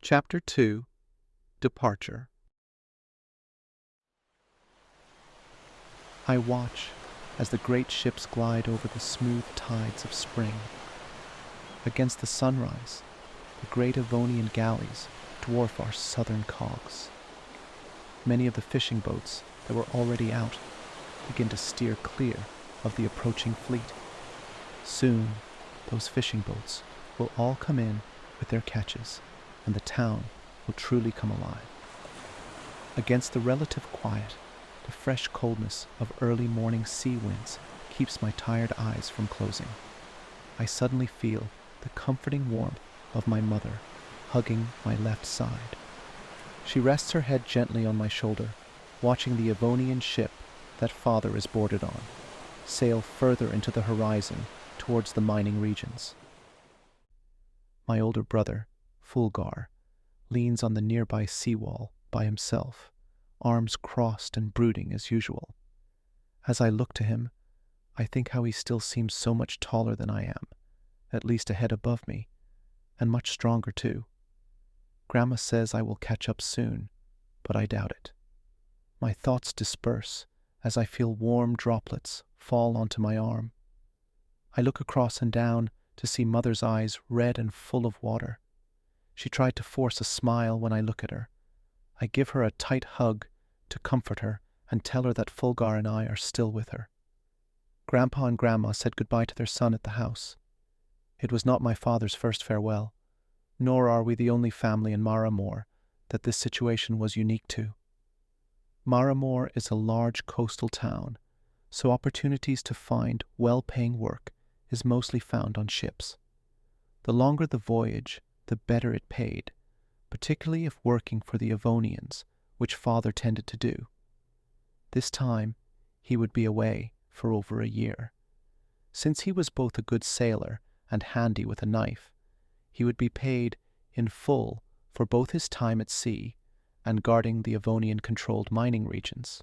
Chapter 2 Departure. I watch as the great ships glide over the smooth tides of spring. Against the sunrise, the great Avonian galleys dwarf our southern cogs. Many of the fishing boats that were already out begin to steer clear of the approaching fleet. Soon, those fishing boats will all come in with their catches, and the town will truly come alive. Against the relative quiet, the fresh coldness of early morning sea winds keeps my tired eyes from closing. I suddenly feel the comforting warmth of my mother hugging my left side. She rests her head gently on my shoulder, watching the Avonian ship that father is boarded on sail further into the horizon towards the mining regions. My older brother, Fulgar, leans on the nearby seawall by himself, arms crossed and brooding as usual. As I look to him, I think how he still seems so much taller than I am, at least a head above me, and much stronger too. Grandma says I will catch up soon, but I doubt it. My thoughts disperse as I feel warm droplets fall onto my arm. I look across and down to see Mother's eyes red and full of water. She tried to force a smile when I look at her. I give her a tight hug to comfort her and tell her that Fulgar and I are still with her. Grandpa and Grandma said goodbye to their son at the house. It was not my father's first farewell, nor are we the only family in Maramore that this situation was unique to. Maramore is a large coastal town, so opportunities to find well-paying work is mostly found on ships. The longer the voyage, the better it paid, particularly if working for the Avonians, which father tended to do. This time, he would be away for over a year. Since he was both a good sailor and handy with a knife, he would be paid in full for both his time at sea and guarding the Avonian-controlled mining regions.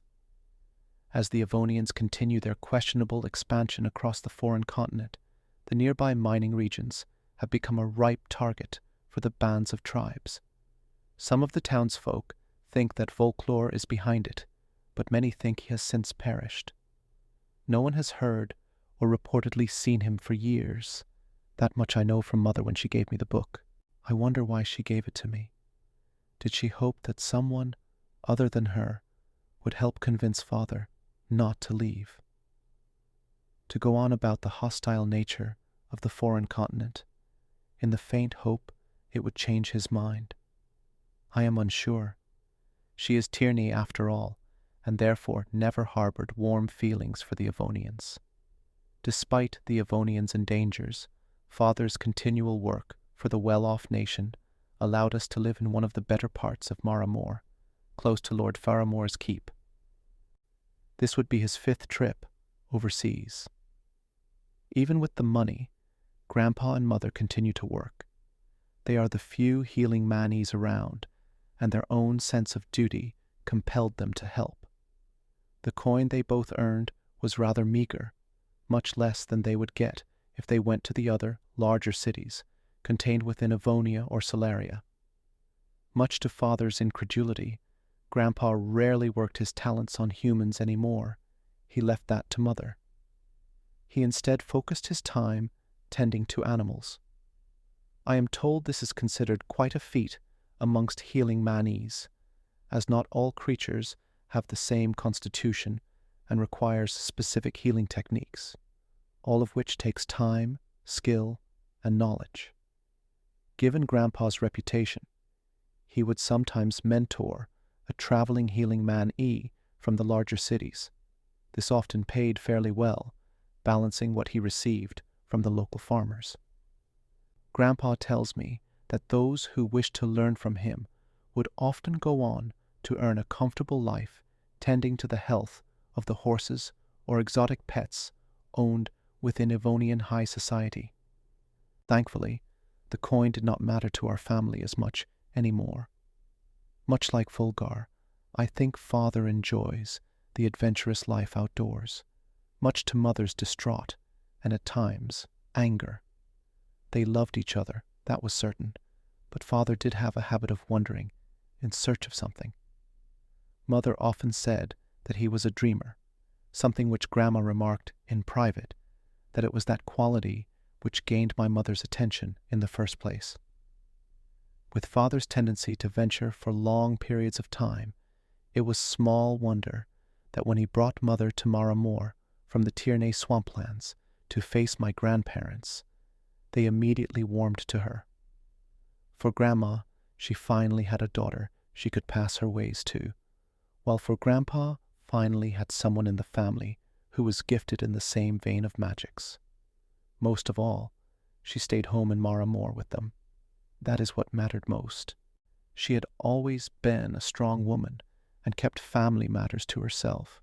As the Avonians continue their questionable expansion across the foreign continent, the nearby mining regions have become a ripe target for the bands of tribes. Some of the townsfolk think that folklore is behind it, but many think he has since perished. No one has heard or reportedly seen him for years. That much I know from Mother when she gave me the book. I wonder why she gave it to me. Did she hope that someone other than her would help convince Father not to leave? To go on about the hostile nature of the foreign continent, in the faint hope it would change his mind. I am unsure. She is Tierney after all, and therefore never harbored warm feelings for the Avonians. Despite the Avonians' dangers, Father's continual work for the well-off nation allowed us to live in one of the better parts of Maramore, close to Lord Faramore's keep. This would be his 5th trip overseas. Even with the money, Grandpa and Mother continue to work. They are the few healing Mannies around, and their own sense of duty compelled them to help. The coin they both earned was rather meager, much less than they would get if they went to the other, larger cities contained within Avonia or Solaria. Much to Father's incredulity, Grandpa rarely worked his talents on humans anymore. He left that to Mother. He instead focused his time tending to animals. I am told this is considered quite a feat amongst healing Mannies, as not all creatures have the same constitution and requires specific healing techniques, all of which takes time, skill, and knowledge. Given Grandpa's reputation, he would sometimes mentor a traveling healing man-e from the larger cities. This often paid fairly well, balancing what he received from the local farmers. Grandpa tells me that those who wished to learn from him would often go on to earn a comfortable life tending to the health of the horses or exotic pets owned within Avonian high society. Thankfully, the coin did not matter to our family as much anymore. Much like Fulgar, I think Father enjoys the adventurous life outdoors, much to Mother's distraught and at times anger. They loved each other, that was certain, but Father did have a habit of wandering in search of something. Mother often said that he was a dreamer, something which Grandma remarked in private, that it was that quality which gained my mother's attention in the first place. With Father's tendency to venture for long periods of time, it was small wonder that when he brought Mother to Moor from the Tierney swamplands to face my grandparents, they immediately warmed to her. For Grandma, she finally had a daughter she could pass her ways to, while for Grandpa finally had someone in the family who was gifted in the same vein of magics. Most of all, she stayed home in Moor with them. That is what mattered most. She had always been a strong woman and kept family matters to herself,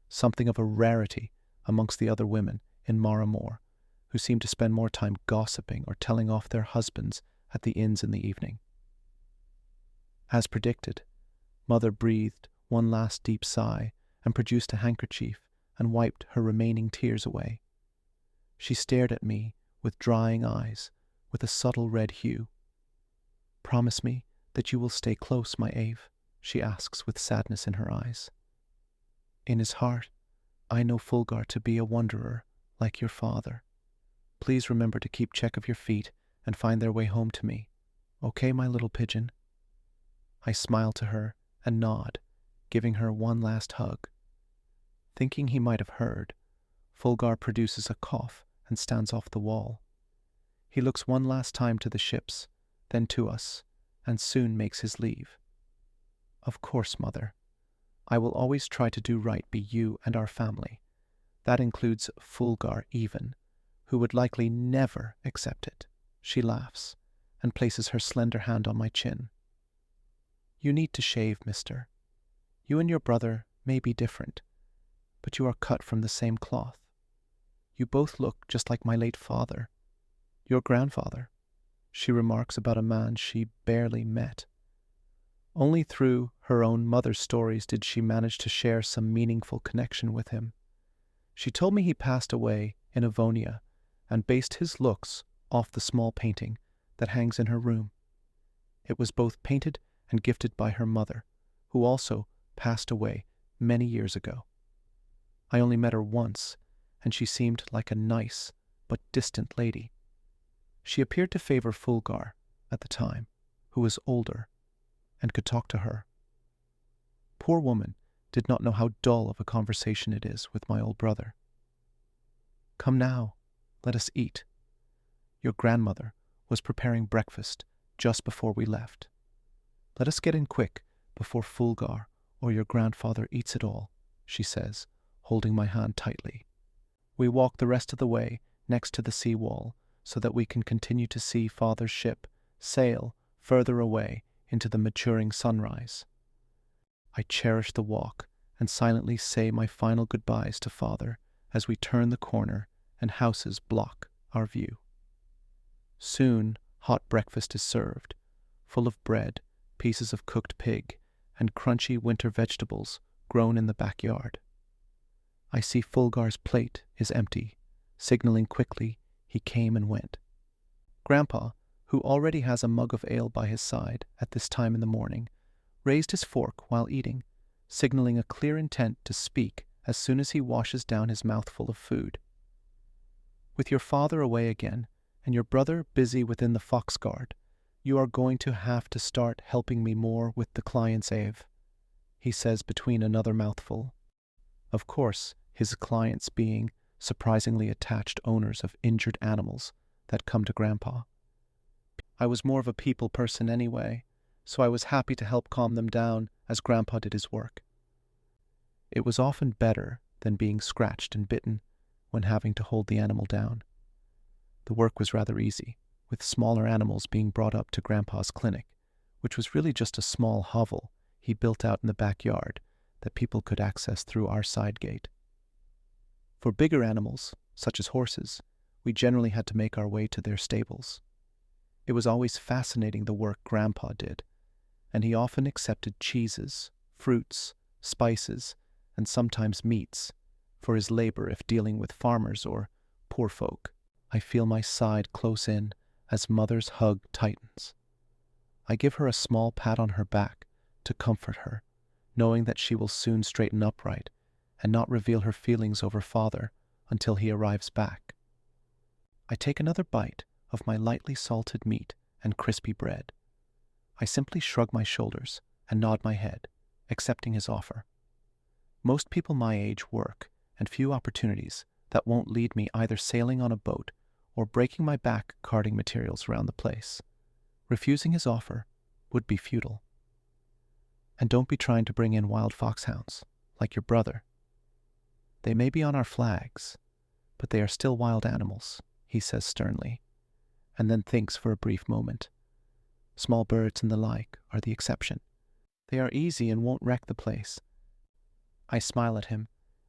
something of a rarity amongst the other women in Moor, who seemed to spend more time gossiping or telling off their husbands at the inns in the evening. As predicted, Mother breathed one last deep sigh and produced a handkerchief and wiped her remaining tears away. She stared at me with drying eyes, with a subtle red hue. "Promise me that you will stay close, my Ave," she asks with sadness in her eyes. "In his heart, I know Fulgar to be a wanderer, like your father. Please remember to keep check of your feet and find their way home to me. Okay, my little pigeon?" I smile to her and nod, giving her one last hug. Thinking he might have heard, Fulgar produces a cough and stands off the wall. He looks one last time to the ships, then to us, and soon makes his leave. "Of course, Mother. I will always try to do right by you and our family. That includes Fulgar even, who would likely never accept it." She laughs and places her slender hand on my chin. "You need to shave, mister. You and your brother may be different, but you are cut from the same cloth. You both look just like my late father, your grandfather," she remarks about a man she barely met. Only through her own mother's stories did she manage to share some meaningful connection with him. She told me he passed away in Avonia and based his looks off the small painting that hangs in her room. It was both painted and gifted by her mother, who also passed away many years ago. I only met her once, and she seemed like a nice but distant lady. She appeared to favor Fulgar at the time, who was older and could talk to her. Poor woman did not know how dull of a conversation it is with my old brother. "Come now, let us eat. Your grandmother was preparing breakfast just before we left. Let us get in quick before Fulgar or your grandfather eats it all," she says, holding my hand tightly. We walk the rest of the way next to the sea wall so that we can continue to see Father's ship sail further away into the maturing sunrise. I cherish the walk and silently say my final goodbyes to Father as we turn the corner and houses block our view. Soon hot breakfast is served, full of bread, pieces of cooked pig, and crunchy winter vegetables grown in the backyard. I see Fulgar's plate is empty, signaling quickly he came and went. Grandpa, who already has a mug of ale by his side at this time in the morning, raised his fork while eating, signaling a clear intent to speak as soon as he washes down his mouthful of food. "With your father away again, and your brother busy within the fox guard, you are going to have to start helping me more with the clients, Ave," he says between another mouthful. Of course, his clients being surprisingly attached owners of injured animals that come to Grandpa. I was more of a people person anyway, so I was happy to help calm them down as Grandpa did his work. It was often better than being scratched and bitten when having to hold the animal down. The work was rather easy, with smaller animals being brought up to Grandpa's clinic, which was really just a small hovel he built out in the backyard that people could access through our side gate. For bigger animals, such as horses, we generally had to make our way to their stables. It was always fascinating the work Grandpa did, and he often accepted cheeses, fruits, spices, and sometimes meats for his labor if dealing with farmers or poor folk. I feel my side close in as Mother's hug tightens. I give her a small pat on her back to comfort her, knowing that she will soon straighten upright and not reveal her feelings over father until he arrives back. I take another bite of my lightly salted meat and crispy bread. I simply shrug my shoulders and nod my head, accepting his offer. Most people my age work, and few opportunities that won't lead me either sailing on a boat or breaking my back carting materials around the place. Refusing his offer would be futile. And don't be trying to bring in wild foxhounds, like your brother. They may be on our flags, but they are still wild animals, he says sternly, and then thinks for a brief moment. Small birds and the like are the exception. They are easy and won't wreck the place. I smile at him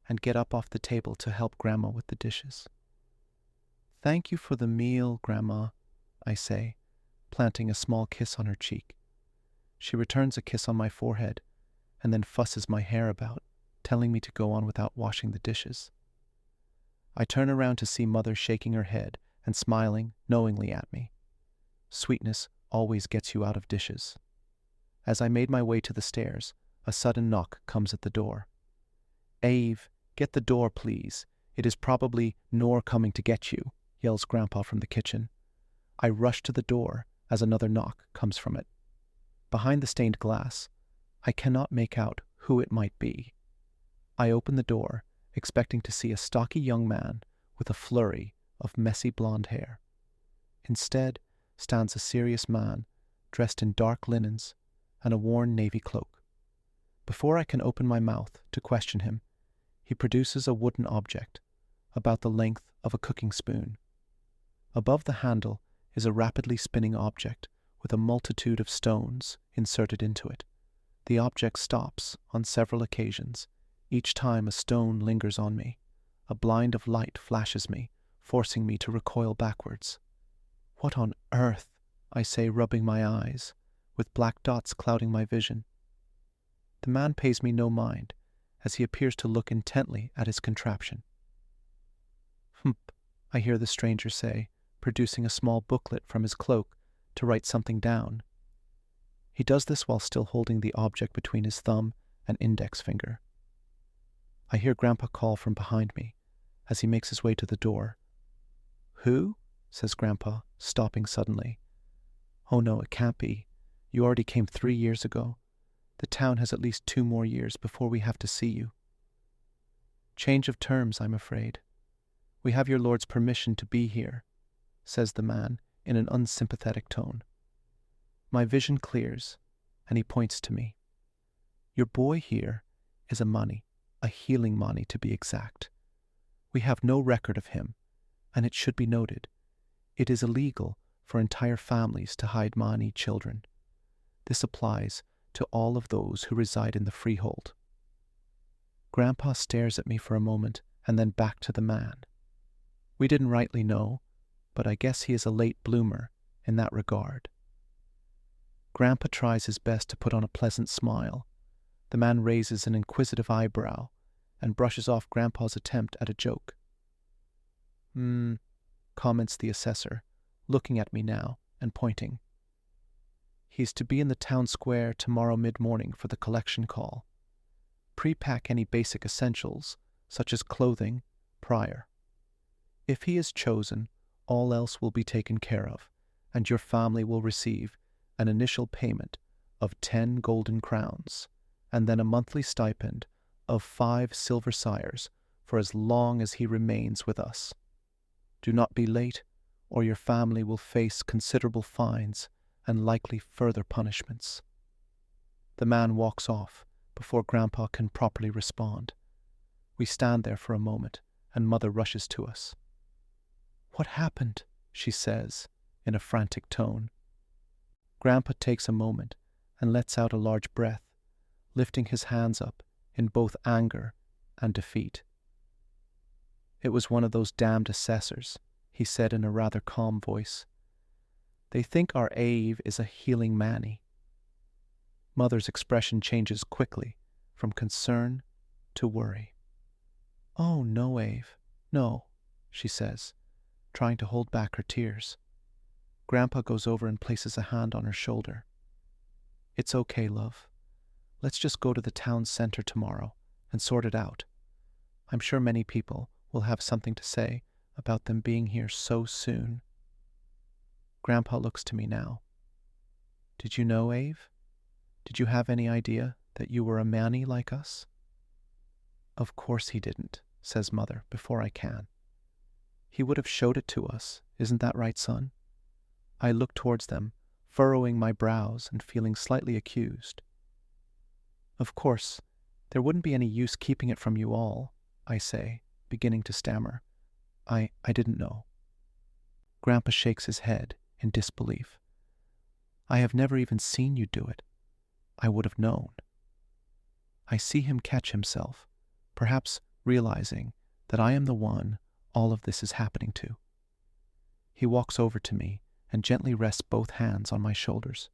and get up off the table to help Grandma with the dishes. Thank you for the meal, Grandma, I say, planting a small kiss on her cheek. She returns a kiss on my forehead and then fusses my hair about, telling me to go on without washing the dishes. I turn around to see Mother shaking her head and smiling knowingly at me. Sweetness always gets you out of dishes. As I made my way to the stairs, a sudden knock comes at the door. Ave, get the door, please. It is probably Nor coming to get you, yells Grandpa from the kitchen. I rush to the door as another knock comes from it. Behind the stained glass, I cannot make out who it might be. I open the door, expecting to see a stocky young man with a flurry of messy blonde hair. Instead stands a serious man dressed in dark linens and a worn navy cloak. Before I can open my mouth to question him, he produces a wooden object about the length of a cooking spoon. Above the handle is a rapidly spinning object with a multitude of stones inserted into it. The object stops on several occasions. Each time a stone lingers on me. A blind of light flashes me, forcing me to recoil backwards. What on earth? I say, rubbing my eyes, with black dots clouding my vision. The man pays me no mind, as he appears to look intently at his contraption. Humph, I hear the stranger say, producing a small booklet from his cloak to write something down. He does this while still holding the object between his thumb and index finger. I hear Grandpa call from behind me as he makes his way to the door. Who? Says Grandpa, stopping suddenly. Oh no, it can't be. You already came 3 years ago. The town has at least 2 more years before we have to see you. Change of terms, I'm afraid. We have your lord's permission to be here, says the man in an unsympathetic tone. My vision clears, and he points to me. Your boy here is a Mani, a healing Mani to be exact. We have no record of him, and it should be noted, it is illegal for entire families to hide Mani children. This applies to all of those who reside in the freehold. Grandpa stares at me for a moment and then back to the man. We didn't rightly know, but I guess he is a late bloomer in that regard. Grandpa tries his best to put on a pleasant smile. The man raises an inquisitive eyebrow and brushes off Grandpa's attempt at a joke. Comments the assessor, looking at me now and pointing. He's to be in the town square tomorrow mid-morning for the collection call. Pre-pack any basic essentials, such as clothing, prior. If he is chosen, all else will be taken care of, and your family will receive an initial payment of 10 golden crowns, and then a monthly stipend of 5 silver sires for as long as he remains with us. Do not be late, or your family will face considerable fines and likely further punishments. The man walks off before Grandpa can properly respond. We stand there for a moment, and Mother rushes to us. What happened? She says, in a frantic tone. Grandpa takes a moment and lets out a large breath, lifting his hands up in both anger and defeat. It was one of those damned assessors, he said in a rather calm voice. They think our Ave is a healing Mani. Mother's expression changes quickly from concern to worry. Oh, no, Ave, no, she says, trying to hold back her tears. Grandpa goes over and places a hand on her shoulder. It's okay, love. Let's just go to the town center tomorrow and sort it out. I'm sure many people will have something to say about them being here so soon. Grandpa looks to me now. Did you know, Ave? Did you have any idea that you were a manny like us? Of course he didn't, says Mother, before I can. He would have showed it to us, isn't that right, son? I look towards them, furrowing my brows and feeling slightly accused. Of course, there wouldn't be any use keeping it from you all, I say, beginning to stammer. I didn't know. Grandpa shakes his head in disbelief. I have never even seen you do it. I would have known. I see him catch himself, perhaps realizing that I am the one all of this is happening to. He walks over to me and gently rests both hands on my shoulders.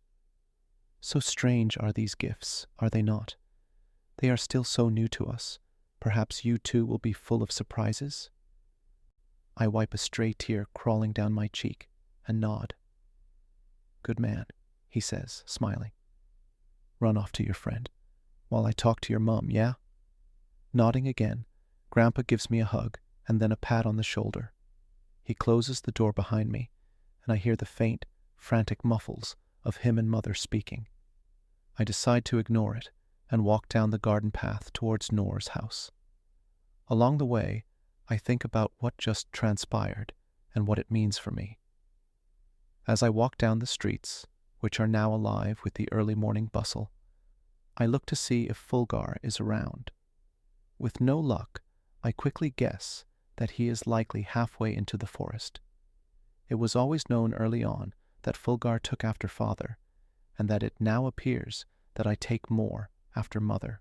So strange are these gifts, are they not? They are still so new to us. Perhaps you too will be full of surprises? I wipe a stray tear crawling down my cheek and nod. Good man, he says, smiling. Run off to your friend while I talk to your mum, yeah? Nodding again, Grandpa gives me a hug and then a pat on the shoulder. He closes the door behind me, and I hear the faint, frantic muffles of him and Mother speaking. I decide to ignore it and walk down the garden path towards Nora's house. Along the way, I think about what just transpired and what it means for me. As I walk down the streets, which are now alive with the early morning bustle, I look to see if Fulgar is around. With no luck, I quickly guess that he is likely halfway into the forest. It was always known early on that Fulgar took after father, and that it now appears that I take more after mother.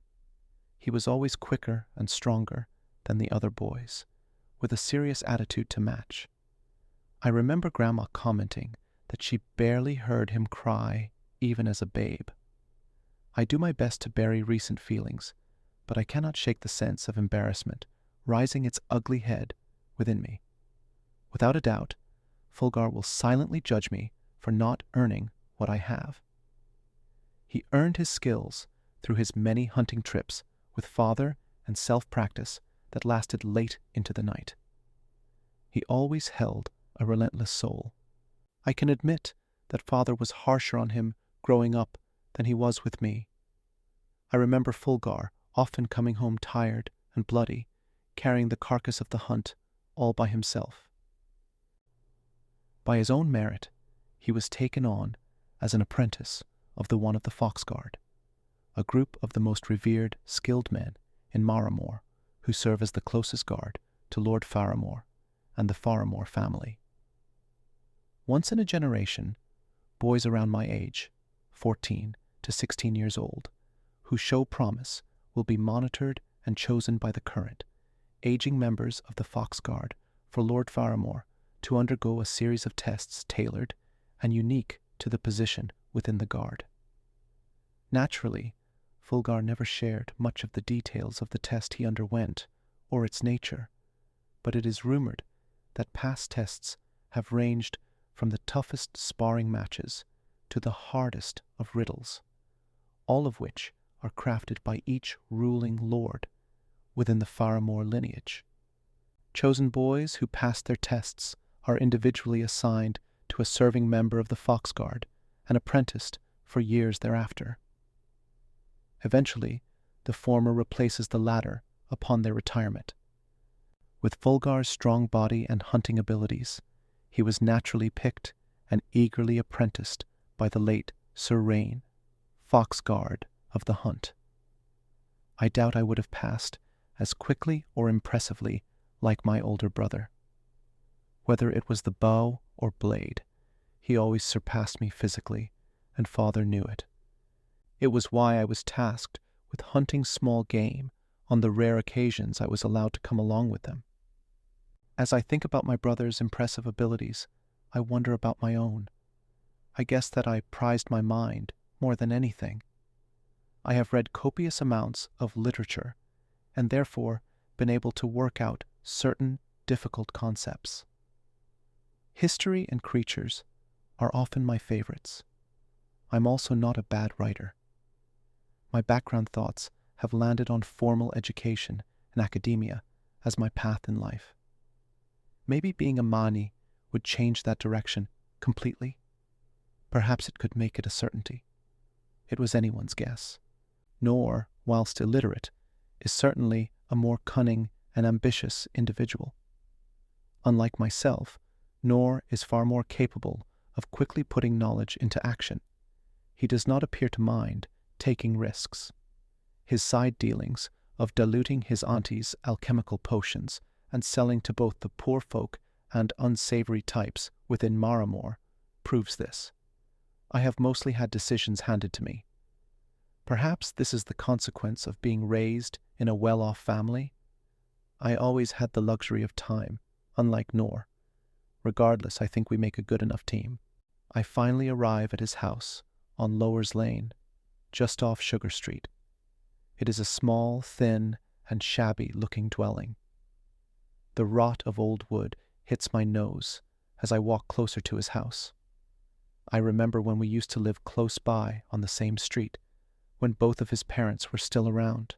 He was always quicker and stronger than the other boys, with a serious attitude to match. I remember Grandma commenting that she barely heard him cry even as a babe. I do my best to bury recent feelings, but I cannot shake the sense of embarrassment rising its ugly head within me. Without a doubt, Fulgar will silently judge me for not earning what I have. He earned his skills through his many hunting trips with father and self-practice that lasted late into the night. He always held a relentless soul. I can admit that father was harsher on him growing up than he was with me. I remember Fulgar often coming home tired and bloody, carrying the carcass of the hunt all by himself. By his own merit, he was taken on as an apprentice of the one of the Fox Guard, a group of the most revered, skilled men in Maramore who serve as the closest guard to Lord Faramore and the Faramore family. Once in a generation, boys around my age, 14 to 16 years old, who show promise will be monitored and chosen by the current, aging members of the Fox Guard for Lord Faramore to undergo a series of tests tailored and unique to the position within the Guard. Naturally, Fulgar never shared much of the details of the test he underwent or its nature, but it is rumored that past tests have ranged from the toughest sparring matches to the hardest of riddles, all of which are crafted by each ruling lord within the Faramore lineage. Chosen boys who pass their tests are individually assigned to a serving member of the Fox Guard and apprenticed for years thereafter. Eventually, the former replaces the latter upon their retirement. With Fulgar's strong body and hunting abilities, he was naturally picked and eagerly apprenticed by the late Sir Rain, Fox Guard of the Hunt. I doubt I would have passed as quickly or impressively like my older brother. Whether it was the bow or blade, he always surpassed me physically, and father knew it. It was why I was tasked with hunting small game on the rare occasions I was allowed to come along with them. As I think about my brother's impressive abilities, I wonder about my own. I guess that I prized my mind more than anything. I have read copious amounts of literature, and therefore been able to work out certain difficult concepts. History and creatures are often my favorites. I'm also not a bad writer. My background thoughts have landed on formal education and academia as my path in life. Maybe being a Mani would change that direction completely. Perhaps it could make it a certainty. It was anyone's guess. Noor, whilst illiterate, is certainly a more cunning and ambitious individual. Unlike myself, Noor is far more capable of quickly putting knowledge into action. He does not appear to mind taking risks. His side dealings of diluting his auntie's alchemical potions and selling to both the poor folk and unsavory types within Maramore proves this. I have mostly had decisions handed to me. Perhaps this is the consequence of being raised in a well-off family. I always had the luxury of time, unlike Noor. Regardless, I think we make a good enough team. I finally arrive at his house on Lowers Lane, just off Sugar Street. It is a small, thin, and shabby-looking dwelling. The rot of old wood hits my nose as I walk closer to his house. I remember when we used to live close by on the same street, when both of his parents were still around.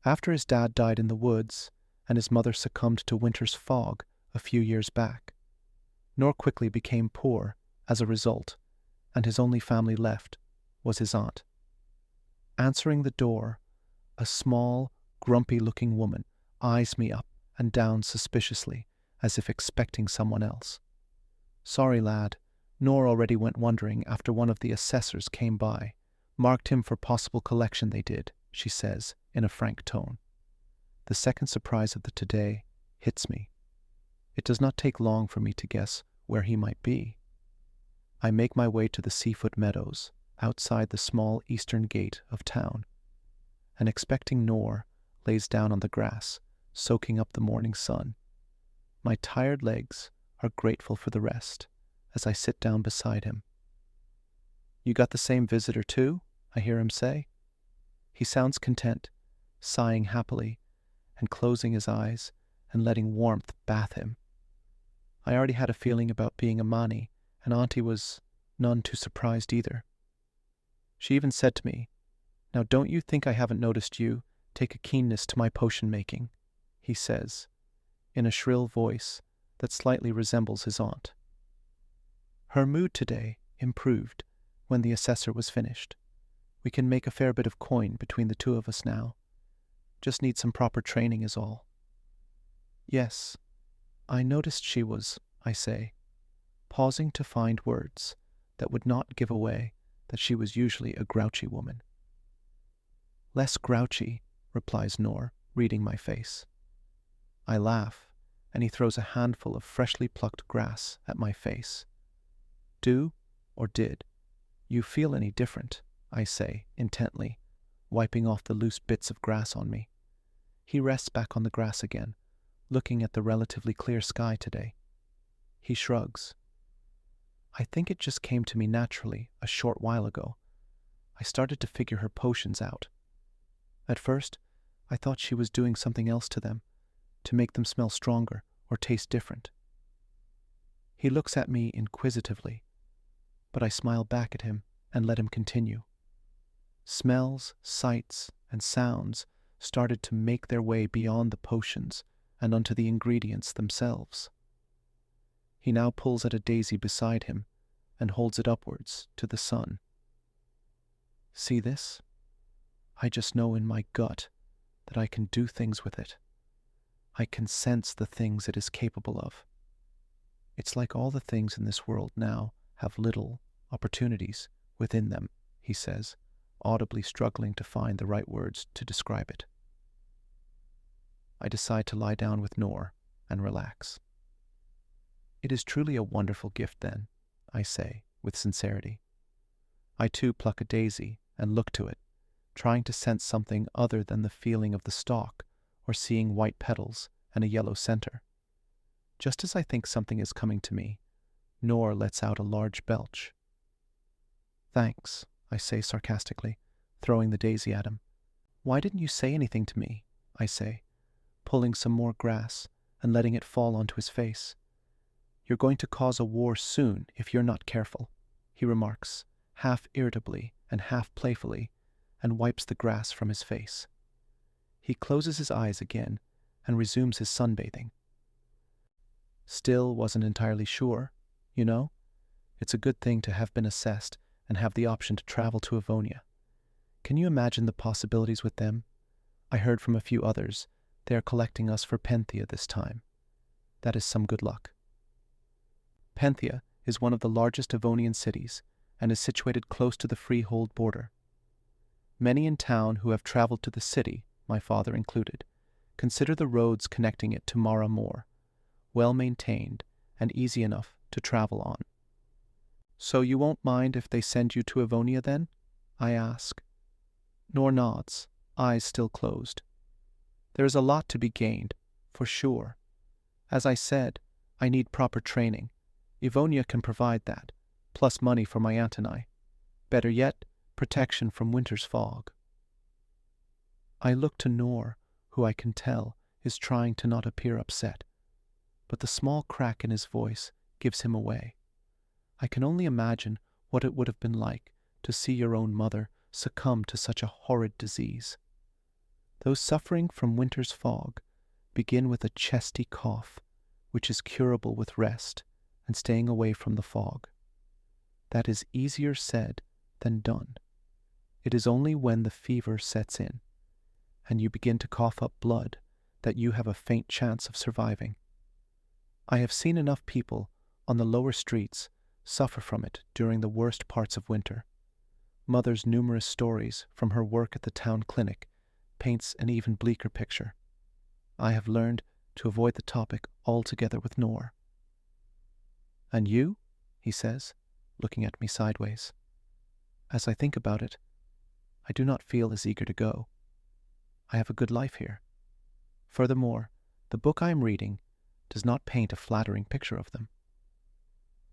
After his dad died in the woods and his mother succumbed to winter's fog a few years back, Noor quickly became poor as a result, and his only family left was his aunt. Answering the door, a small, grumpy-looking woman eyes me up and down suspiciously, as if expecting someone else. "Sorry, lad, Noor already went wondering after one of the assessors came by. Marked him for possible collection they did," she says in a frank tone. The second surprise of the today hits me. It does not take long for me to guess where he might be. I make my way to the Seafoot Meadows, outside the small eastern gate of town, and expecting Noor lays down on the grass, soaking up the morning sun. My tired legs are grateful for the rest as I sit down beside him. "You got the same visitor too?" I hear him say. He sounds content, sighing happily and closing his eyes and letting warmth bath him. I already had a feeling about being a Mani, and Auntie was none too surprised either. She even said to me, "Now don't you think I haven't noticed you take a keenness to my potion making," he says, in a shrill voice that slightly resembles his aunt. Her mood today improved when the assessor was finished. We can make a fair bit of coin between the two of us now. Just need some proper training is all. "Yes, I noticed she was," I say, pausing to find words that would not give away that she was usually a grouchy woman. "Less grouchy," replies Noor, reading my face. I laugh, and he throws a handful of freshly plucked grass at my face. "Do, or did, you feel any different?" I say, intently, wiping off the loose bits of grass on me. He rests back on the grass again, looking at the relatively clear sky today. He shrugs. "I think it just came to me naturally a short while ago. I started to figure her potions out. At first, I thought she was doing something else to them, to make them smell stronger or taste different." He looks at me inquisitively, but I smile back at him and let him continue. Smells, sights, and sounds started to make their way beyond the potions and onto the ingredients themselves. He now pulls at a daisy beside him and holds it upwards to the sun. "See this? I just know in my gut that I can do things with it. I can sense the things it is capable of. It's like all the things in this world now have little opportunities within them," he says, audibly struggling to find the right words to describe it. I decide to lie down with Noor and relax. "It is truly a wonderful gift, then," I say, with sincerity. I too pluck a daisy and look to it, trying to sense something other than the feeling of the stalk or seeing white petals and a yellow center. Just as I think something is coming to me, Noor lets out a large belch. "Thanks," I say sarcastically, throwing the daisy at him. "Why didn't you say anything to me?" I say, pulling some more grass and letting it fall onto his face. "You're going to cause a war soon if you're not careful," he remarks, half irritably and half playfully, and wipes the grass from his face. He closes his eyes again and resumes his sunbathing. Still wasn't entirely sure, you know? It's a good thing to have been assessed and have the option to travel to Avonia. Can you imagine the possibilities with them? I heard from a few others. They are collecting us for Penthia this time. That is some good luck. Penthia is one of the largest Avonian cities and is situated close to the freehold border. Many in town who have traveled to the city, my father included, consider the roads connecting it to Mara Moor well maintained and easy enough to travel on. So you won't mind if they send you to Avonia then? I ask. Nor nods, eyes still closed. There is a lot to be gained, for sure. As I said, I need proper training. Avonia can provide that, plus money for my aunt and I. Better yet, protection from winter's fog. I look to Nor, who I can tell is trying to not appear upset, but the small crack in his voice gives him away. I can only imagine what it would have been like to see your own mother succumb to such a horrid disease. Those suffering from winter's fog begin with a chesty cough, which is curable with rest and staying away from the fog. That is easier said than done. It is only when the fever sets in, and you begin to cough up blood, that you have a faint chance of surviving. I have seen enough people on the lower streets suffer from it during the worst parts of winter. Mother's numerous stories from her work at the town clinic paints an even bleaker picture. I have learned to avoid the topic altogether with Nor. And you? He says, looking at me sideways. As I think about it, I do not feel as eager to go. I have a good life here. Furthermore, the book I am reading does not paint a flattering picture of them.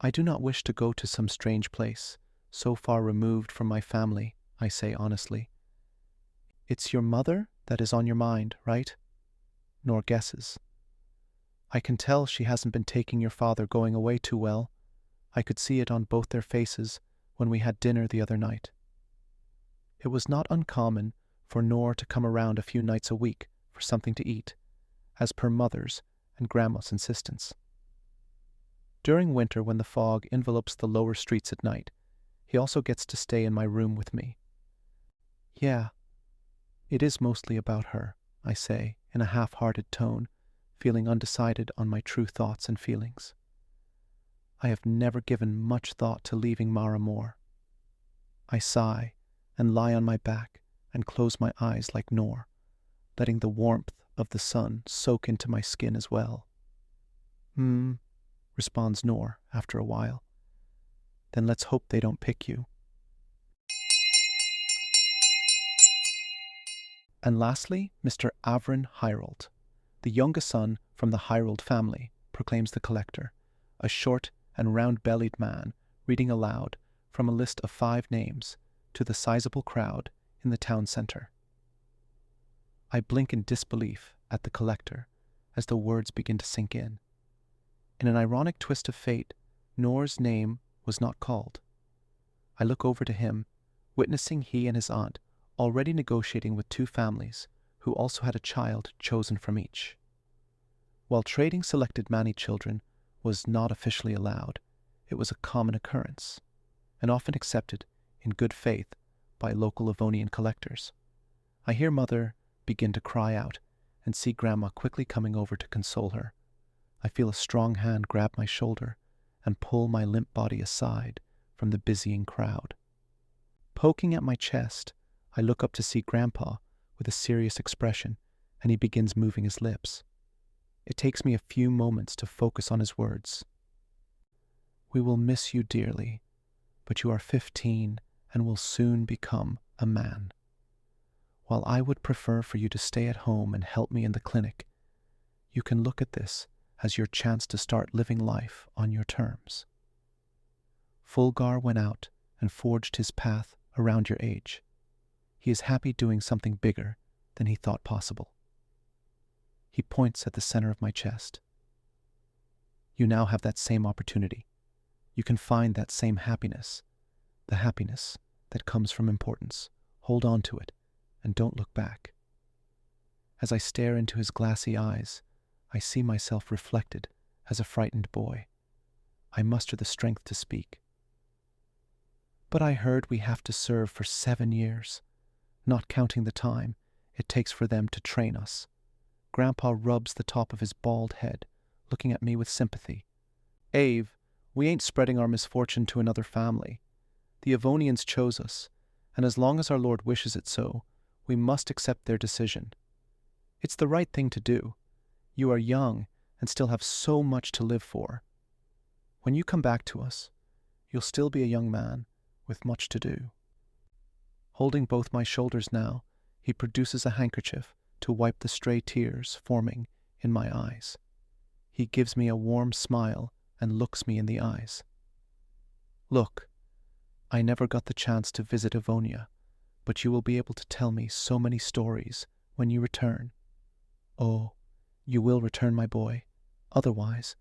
I do not wish to go to some strange place, so far removed from my family, I say honestly. It's your mother that is on your mind, right? Nor guesses. I can tell she hasn't been taking your father going away too well. I could see it on both their faces when we had dinner the other night. It was not uncommon for Nor to come around a few nights a week for something to eat, as per mother's and grandma's insistence. During winter, when the fog envelopes the lower streets at night, he also gets to stay in my room with me. Yeah, it is mostly about her, I say in a half-hearted tone, feeling undecided on my true thoughts and feelings. I have never given much thought to leaving Mara Moor. I sigh and lie on my back and close my eyes like Nor, letting the warmth of the sun soak into my skin as well. Responds Nor after a while. Then let's hope they don't pick you. And lastly, Mr. Avron Hyrold, the youngest son from the Hyrold family, proclaims the collector, a short and round-bellied man reading aloud from a list of 5 names to the sizable crowd in the town centre. I blink in disbelief at the collector as the words begin to sink in. In an ironic twist of fate, Nor's name was not called. I look over to him, witnessing he and his aunt already negotiating with 2 families who also had a child chosen from each. While trading selected Mani children was not officially allowed, it was a common occurrence, and often accepted in good faith by local Avonian collectors. I hear Mother begin to cry out and see Grandma quickly coming over to console her. I feel a strong hand grab my shoulder and pull my limp body aside from the busying crowd. Poking at my chest, I look up to see Grandpa with a serious expression, and he begins moving his lips. It takes me a few moments to focus on his words. We will miss you dearly, but you are 15 and will soon become a man. While I would prefer for you to stay at home and help me in the clinic, you can look at this as your chance to start living life on your terms. Fulgar went out and forged his path around your age. He is happy doing something bigger than he thought possible. He points at the center of my chest. You now have that same opportunity. You can find that same happiness, the happiness that comes from importance. Hold on to it and don't look back. As I stare into his glassy eyes, I see myself reflected as a frightened boy. I muster the strength to speak. But I heard we have to serve for 7 years, not counting the time it takes for them to train us. Grandpa rubs the top of his bald head, looking at me with sympathy. Ave, we ain't spreading our misfortune to another family. The Avonians chose us, and as long as our Lord wishes it so, we must accept their decision. It's the right thing to do. You are young and still have so much to live for. When you come back to us, you'll still be a young man with much to do. Holding both my shoulders now, he produces a handkerchief to wipe the stray tears forming in my eyes. He gives me a warm smile and looks me in the eyes. Look, I never got the chance to visit Avonia, but you will be able to tell me so many stories when you return. Oh, you will return, my boy. Otherwise,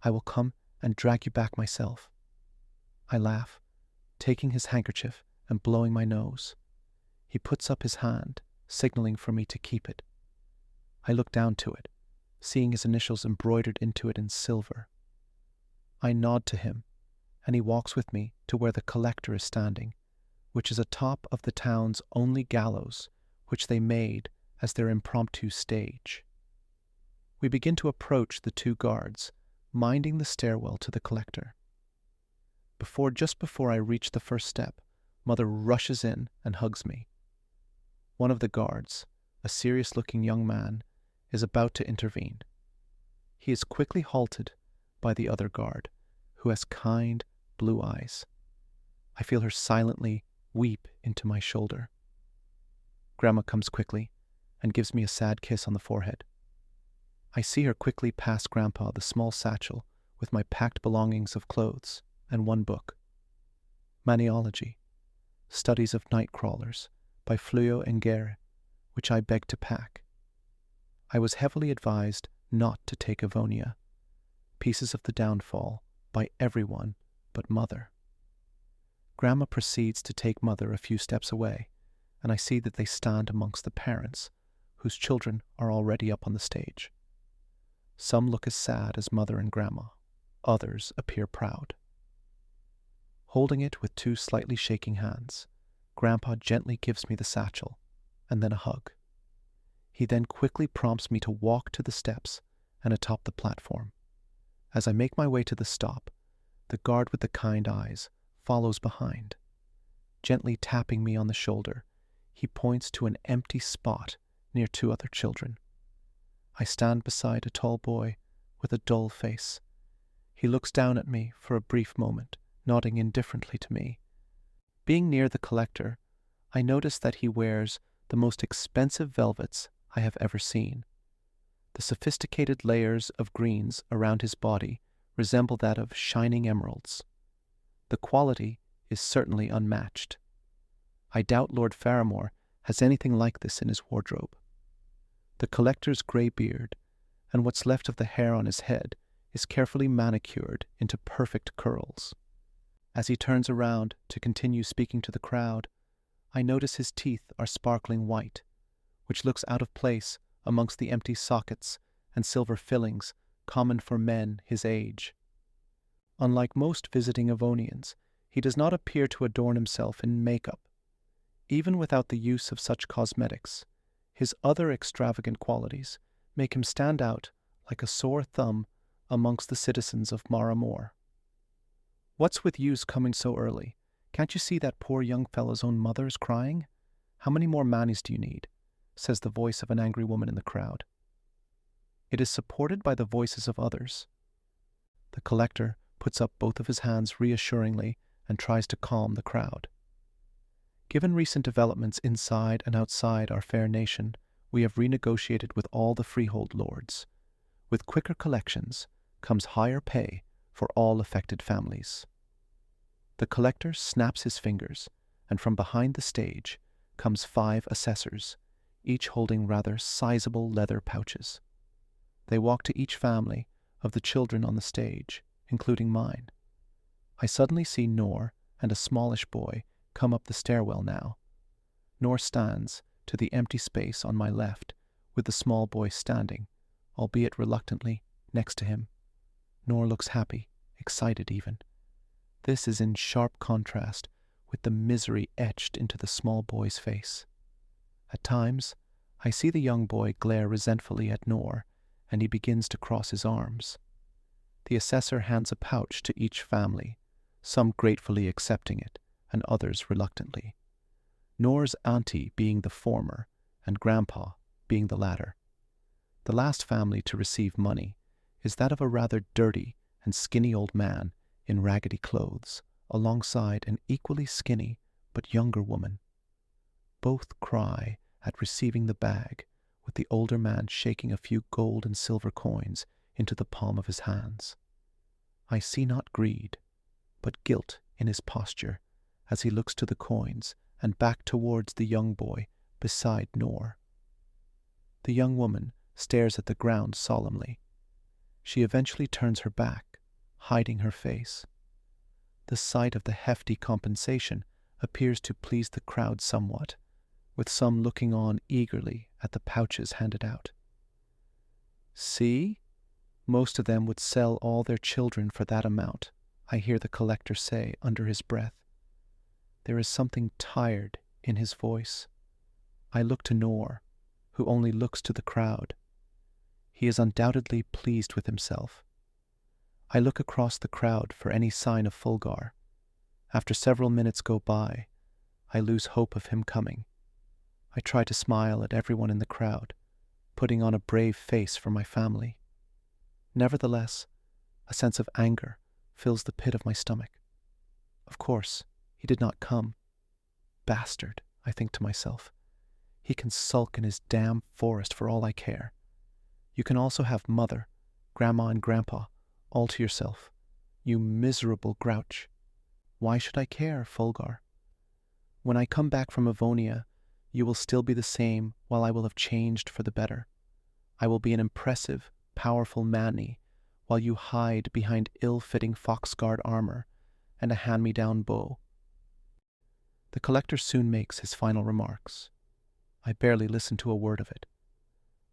I will come and drag you back myself. I laugh, taking his handkerchief and blowing my nose. He puts up his hand, signaling for me to keep it. I look down to it, seeing his initials embroidered into it in silver. I nod to him, and he walks with me to where the collector is standing, which is atop of the town's only gallows, which they made as their impromptu stage. We begin to approach the 2 guards, minding the stairwell to the collector. Just before I reach the first step, Mother rushes in and hugs me. One of the guards, a serious-looking young man, is about to intervene. He is quickly halted by the other guard, who has kind, blue eyes. I feel her silently weep into my shoulder. Grandma comes quickly and gives me a sad kiss on the forehead. I see her quickly pass Grandpa the small satchel with my packed belongings of clothes and 1 book. Maniology, Studies of Night Crawlers, by Fluyo and Guerre, which I begged to pack. I was heavily advised not to take Avonia. Pieces of the Downfall, by everyone but Mother. Grandma proceeds to take Mother a few steps away, and I see that they stand amongst the parents, whose children are already up on the stage. Some look as sad as Mother and Grandma. Others appear proud. Holding it with 2 slightly shaking hands, Grandpa gently gives me the satchel, and then a hug. He then quickly prompts me to walk to the steps and atop the platform. As I make my way to the stop, the guard with the kind eyes follows behind. Gently tapping me on the shoulder, he points to an empty spot near 2 other children. I stand beside a tall boy with a dull face. He looks down at me for a brief moment, nodding indifferently to me. Being near the collector, I notice that he wears the most expensive velvets I have ever seen. The sophisticated layers of greens around his body resemble that of shining emeralds. The quality is certainly unmatched. I doubt Lord Faramore has anything like this in his wardrobe. The collector's grey beard, and what's left of the hair on his head, is carefully manicured into perfect curls. As he turns around to continue speaking to the crowd, I notice his teeth are sparkling white, which looks out of place amongst the empty sockets and silver fillings common for men his age. Unlike most visiting Avonians, he does not appear to adorn himself in makeup. Even without the use of such cosmetics, his other extravagant qualities make him stand out like a sore thumb amongst the citizens of Maramore. "What's with yous coming so early? Can't you see that poor young fellow's own mother is crying? How many more mannies do you need?" says the voice of an angry woman in the crowd. It is supported by the voices of others. The collector puts up both of his hands reassuringly and tries to calm the crowd. Given recent developments inside and outside our fair nation, we have renegotiated with all the freehold lords. With quicker collections comes higher pay for all affected families. The collector snaps his fingers, and from behind the stage comes 5 assessors, each holding rather sizable leather pouches. They walk to each family of the children on the stage, including mine. I suddenly see Nor and a smallish boy come up the stairwell now. Noor stands to the empty space on my left, with the small boy standing, albeit reluctantly, next to him. Noor looks happy, excited even. This is in sharp contrast with the misery etched into the small boy's face. At times, I see the young boy glare resentfully at Noor, and he begins to cross his arms. The assessor hands a pouch to each family, some gratefully accepting it, and others reluctantly. Noor's auntie being the former, and Grandpa being the latter. The last family to receive money is that of a rather dirty and skinny old man in raggedy clothes, alongside an equally skinny but younger woman. Both cry at receiving the bag, with the older man shaking a few gold and silver coins into the palm of his hands. I see not greed, but guilt in his posture as he looks to the coins and back towards the young boy beside Noor. The young woman stares at the ground solemnly. She eventually turns her back, hiding her face. The sight of the hefty compensation appears to please the crowd somewhat, with some looking on eagerly at the pouches handed out. "See? Most of them would sell all their children for that amount," I hear the collector say under his breath. There is something tired in his voice. I look to Noor, who only looks to the crowd. He is undoubtedly pleased with himself. I look across the crowd for any sign of Fulgar. After several minutes go by, I lose hope of him coming. I try to smile at everyone in the crowd, putting on a brave face for my family. Nevertheless, a sense of anger fills the pit of my stomach. Of course, he did not come. Bastard, I think to myself. He can sulk in his damn forest for all I care. You can also have Mother, Grandma, and Grandpa all to yourself. You miserable grouch. Why should I care, Fulgar? When I come back from Avonia, you will still be the same, while I will have changed for the better. I will be an impressive, powerful manny, while you hide behind ill-fitting foxguard armor and a hand-me-down bow. The collector soon makes his final remarks. I barely listen to a word of it.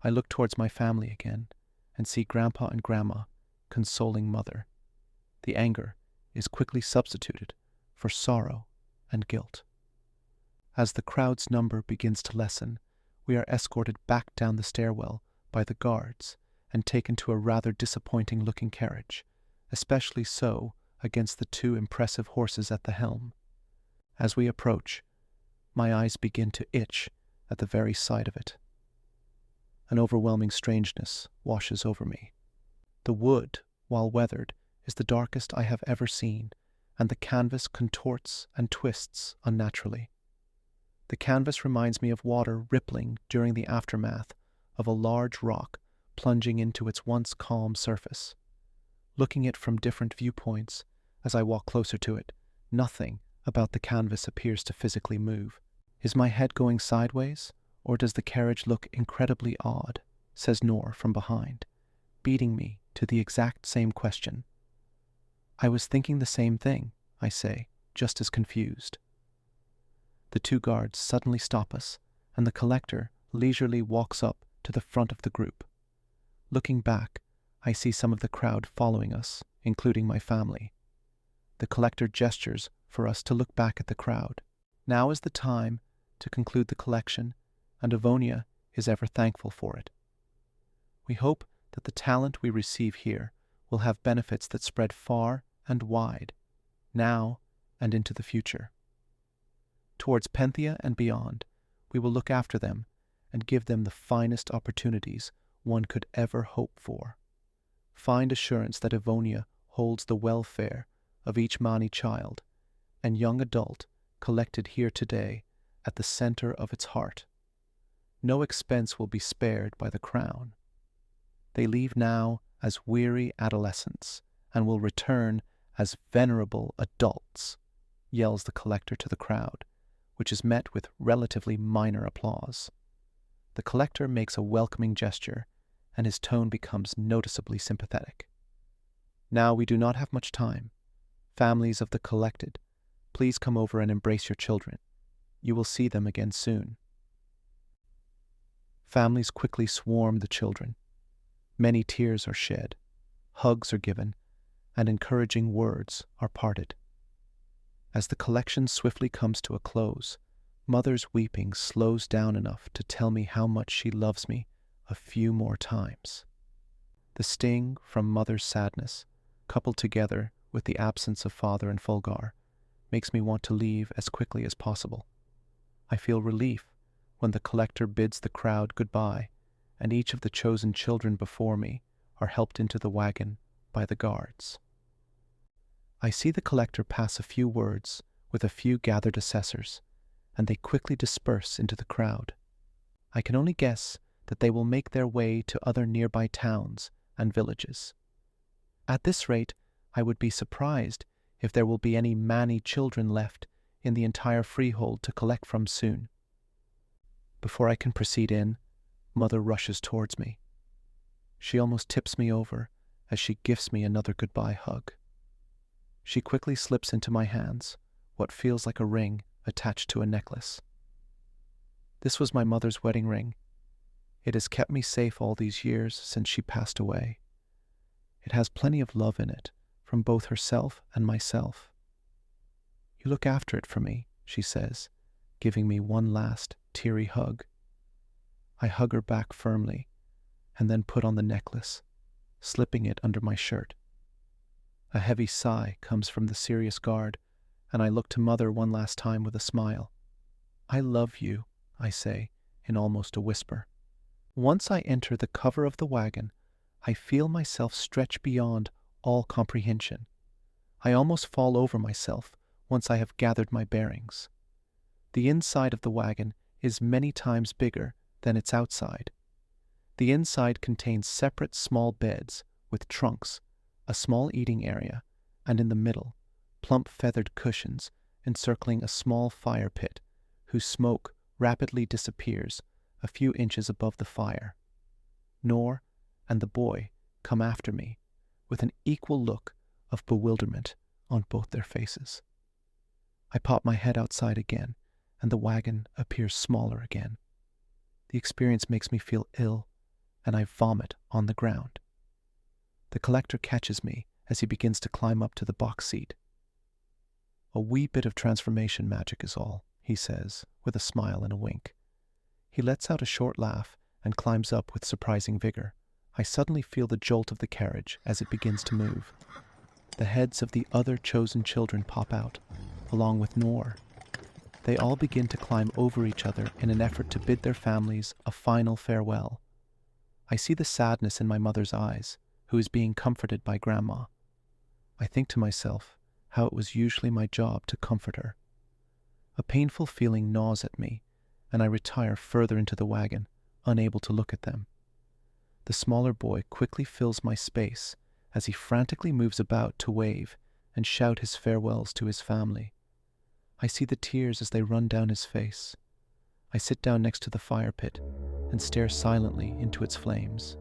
I look towards my family again and see Grandpa and Grandma consoling Mother. The anger is quickly substituted for sorrow and guilt. As the crowd's number begins to lessen, we are escorted back down the stairwell by the guards and taken to a rather disappointing-looking carriage, especially so against the two impressive horses at the helm. As we approach, my eyes begin to itch at the very sight of it. An overwhelming strangeness washes over me. The wood, while weathered, is the darkest I have ever seen, and the canvas contorts and twists unnaturally. The canvas reminds me of water rippling during the aftermath of a large rock plunging into its once calm surface. Looking at it from different viewpoints, as I walk closer to it, nothing about the canvas appears to physically move. Is my head going sideways, or does the carriage look incredibly odd? Says Noor from behind, beating me to the exact same question. I was thinking the same thing, I say, just as confused. The two guards suddenly stop us, and the collector leisurely walks up to the front of the group. Looking back, I see some of the crowd following us, including my family. The collector gestures for us to look back at the crowd. Now is the time to conclude the collection, and Avonia is ever thankful for it. We hope that the talent we receive here will have benefits that spread far and wide, now and into the future. Towards Penthia and beyond, we will look after them and give them the finest opportunities one could ever hope for. Find assurance that Avonia holds the welfare of each Mani child and young adult collected here today at the center of its heart. No expense will be spared by the crown. They leave now as weary adolescents and will return as venerable adults, yells the collector to the crowd, which is met with relatively minor applause. The collector makes a welcoming gesture, and his tone becomes noticeably sympathetic. Now we do not have much time. Families of the collected, Please come over and embrace your children. You will see them again soon. Families quickly swarm the children. Many tears are shed, hugs are given, and encouraging words are parted. As the collection swiftly comes to a close, Mother's weeping slows down enough to tell me how much she loves me a few more times. The sting from Mother's sadness, coupled together with the absence of Father and Fulgar, makes me want to leave as quickly as possible. I feel relief when the collector bids the crowd goodbye, and each of the chosen children before me are helped into the wagon by the guards. I see the collector pass a few words with a few gathered assessors, and they quickly disperse into the crowd. I can only guess that they will make their way to other nearby towns and villages. At this rate, I would be surprised if there will be any manny children left in the entire freehold to collect from soon. Before I can proceed in, Mother rushes towards me. She almost tips me over as she gives me another goodbye hug. She quickly slips into my hands what feels like a ring attached to a necklace. This was my mother's wedding ring. It has kept me safe all these years since she passed away. It has plenty of love in it from both herself and myself. You look after it for me, she says, giving me one last teary hug. I hug her back firmly and then put on the necklace, slipping it under my shirt. A heavy sigh comes from the serious guard, and I look to Mother one last time with a smile. I love you, I say, in almost a whisper. Once I enter the cover of the wagon, I feel myself stretch beyond all comprehension. I almost fall over myself once I have gathered my bearings. The inside of the wagon is many times bigger than its outside. The inside contains separate small beds with trunks, a small eating area, and in the middle, plump feathered cushions encircling a small fire pit whose smoke rapidly disappears a few inches above the fire. Nor and the boy come after me with an equal look of bewilderment on both their faces. I pop my head outside again, and the wagon appears smaller again. The experience makes me feel ill, and I vomit on the ground. The collector catches me as he begins to climb up to the box seat. A wee bit of transformation magic is all, he says, with a smile and a wink. He lets out a short laugh and climbs up with surprising vigor. I suddenly feel the jolt of the carriage as it begins to move. The heads of the other chosen children pop out, along with Noor. They all begin to climb over each other in an effort to bid their families a final farewell. I see the sadness in my mother's eyes, who is being comforted by Grandma. I think to myself how it was usually my job to comfort her. A painful feeling gnaws at me, and I retire further into the wagon, unable to look at them. The smaller boy quickly fills my space as he frantically moves about to wave and shout his farewells to his family. I see the tears as they run down his face. I sit down next to the fire pit and stare silently into its flames.